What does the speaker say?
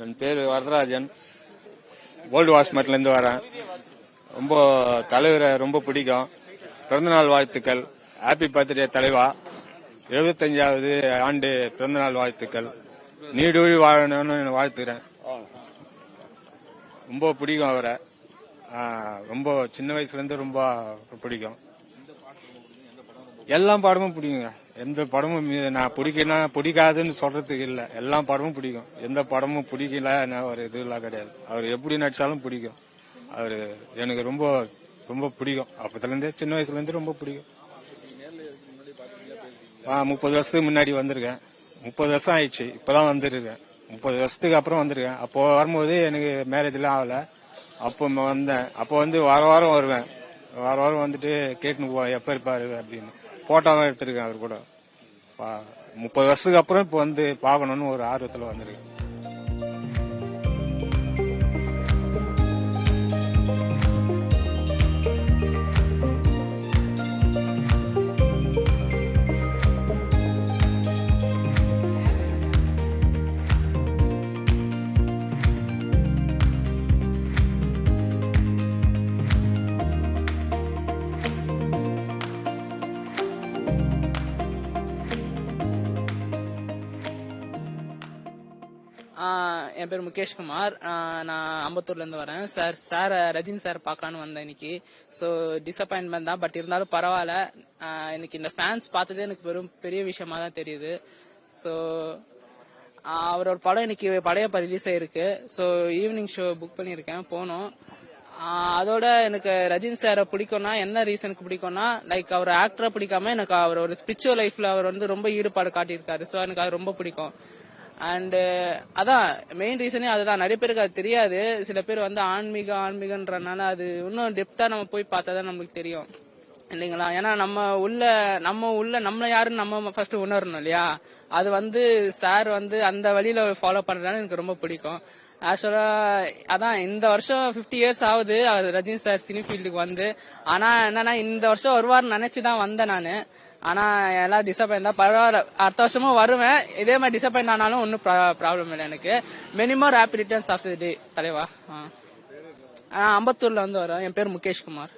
என் பேர் வரதராஜன். ஓல்டு வாஷ்மெட்லேருந்து வரேன். ரொம்ப தலைவரை ரொம்ப பிடிக்கும். பிறந்தநாள் வாழ்த்துக்கள். ஹாப்பி பர்த்டே தலைவா. 75வது ஆண்டு பிறந்தநாள் வாழ்த்துக்கள். நீடூழி வாழணும்னு வாழ்த்துக்கிறேன். ரொம்ப பிடிக்கும் அவரை. ரொம்ப சின்ன வயசுலேருந்து ரொம்ப பிடிக்கும். எல்லா படமும் பிடிக்குங்க. எந்த படமும் நான் பிடிக்காதுன்னு சொல்றதுக்கு இல்லை. எல்லா படமும் பிடிக்கும். எந்த படமும் பிடிக்கல ஒரு இதுலாம் கிடையாது. அவர் எப்படி நடிச்சாலும் பிடிக்கும். அவரு எனக்கு ரொம்ப ரொம்ப பிடிக்கும். அப்பத்துலேருந்தே சின்ன வயசுலேருந்து ரொம்ப பிடிக்கும். 30 வருஷத்துக்கு முன்னாடி வந்திருக்கேன். 30 வருஷம் ஆயிடுச்சு. இப்பதான் வந்திருக்கேன். 30 வருஷத்துக்கு அப்புறம் வந்திருக்கேன். அப்போ வரும்போது எனக்கு மேரேஜ்லாம் ஆகல. அப்போ வந்தேன். அப்போ வார வாரம் வருவேன். வார வாரம் வந்துட்டு கேட்டுன்னு போவேன் எப்ப இருப்பாரு அப்படின்னு. போட்டோவும் எடுத்திருக்கேன் அவர் கூட. 30 வருஷத்துக்கு அப்புறம் இப்போ பார்க்கணும்னு ஒரு ஆர்வத்தில் வந்திருக்கேன். என் பேர் முகேஷ்குமார். நான் அம்பத்தூர்ல இருந்து வரேன். சார் ரஜினி சார் பார்க்கலான்னு வந்தேன் இன்னைக்கு. ஸோ டிசப்பாயின்மெண்ட் தான், பட் இருந்தாலும் பரவாயில்ல. இன்னைக்கு இந்த ஃபேன்ஸ் பார்த்ததே எனக்கு பெரிய விஷயமா தான் தெரியுது. ஸோ அவரோட படம் இன்னைக்கு படையப்பா ரிலீஸ் ஆயிருக்கு. ஸோ ஈவினிங் ஷோ புக் பண்ணியிருக்கேன், போனோம். அதோட எனக்கு ரஜினி சாரை பிடிக்கும்னா என்ன ரீசனுக்கு பிடிக்கும்னா, லைக் அவர் ஆக்டரை பிடிக்காம எனக்கு அவர் ஒரு ஸ்பிரிச்சுவல் லைஃப்ல அவர் ரொம்ப ஈடுபாடு காட்டியிருக்காரு. ஸோ எனக்கு அது ரொம்ப பிடிக்கும். அண்ட் அதான் மெயின் ரீசனே அதுதான். நிறைய பேருக்கு அது தெரியாது. சில பேர் ஆன்மீகன்றனால அது இன்னும் டெப்தா நம்ம போய் பார்த்தாதான் நம்மளுக்கு தெரியும் இல்லைங்களா. ஏன்னா நம்ம யாருன்னு நம்ம ஃபர்ஸ்ட் உணரணும் இல்லையா. அது சார் அந்த வழியில ஃபாலோ பண்றதுனால எனக்கு ரொம்ப பிடிக்கும். ஆக்சுவலா அதான் இந்த வருஷம் 50 இயர்ஸ் ஆகுது ரஜினி சார் சினி ஃபீல்டுக்கு ஆனா என்னன்னா இந்த வருஷம் வருவார்னு நினைச்சுதான் வந்தேன் நானு. ஆனா எல்லாம் டிசப்பாயிண்ட் தான். பரவாயில்ல, அடுத்த வருஷமும் வருவேன். இதே மாதிரி டிசப்பாயிண்ட் ஆனாலும் ஒன்னும் ப்ராப்ளம் இல்லை எனக்கு. Many more happy returns of the day தலைவா. அம்பத்தூர்ல வரேன். என் பேர் முகேஷ்குமார்.